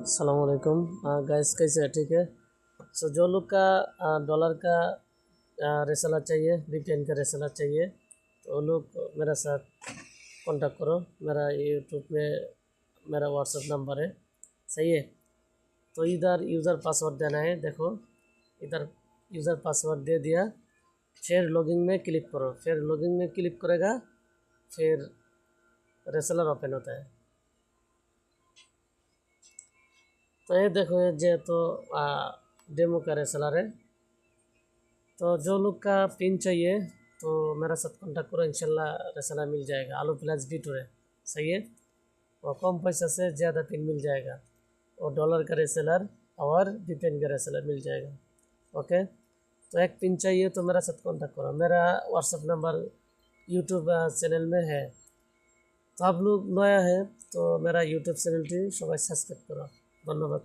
अस्सलामुअलैकुम गाइस, कैसे है? ठीक है। सो जो लोग का डॉलर का रेसलर चाहिए, बीपीएन का रेसलर चाहिए, तो वो लोग मेरे साथ कांटेक्ट करो। मेरा यूट्यूब में मेरा व्हाट्सएप नंबर है। सही है। तो इधर यूज़र पासवर्ड देना है। देखो, इधर यूज़र पासवर्ड दे दिया। फिर लॉगिन में क्लिक करो। फिर लॉगिन में क्लिक करेगा, फिर रेसलर ओपन होता है। तो ये देखो, ये जे तो डेमो का रेसलर है। तो जो लोग का पिन चाहिए तो मेरा साथ कॉन्टैक्ट करो, इंशाल्लाह रेसलर मिल जाएगा। आलू प्लस B2 है। सही है। और कम पैसा से ज़्यादा पिन मिल जाएगा, और डॉलर का रेसलर और बीपीएन का रेसलर मिल जाएगा। ओके। तो एक पिन चाहिए तो मेरा साथ कॉन्टैक्ट करो। मेरा व्हाट्सअप नंबर यूट्यूब चैनल में है। तो आप लोग नया है तो मेरा यूट्यूब চ্যানেলটি সবাই সাবস্ক্রাইব করো। ধন্যবাদ।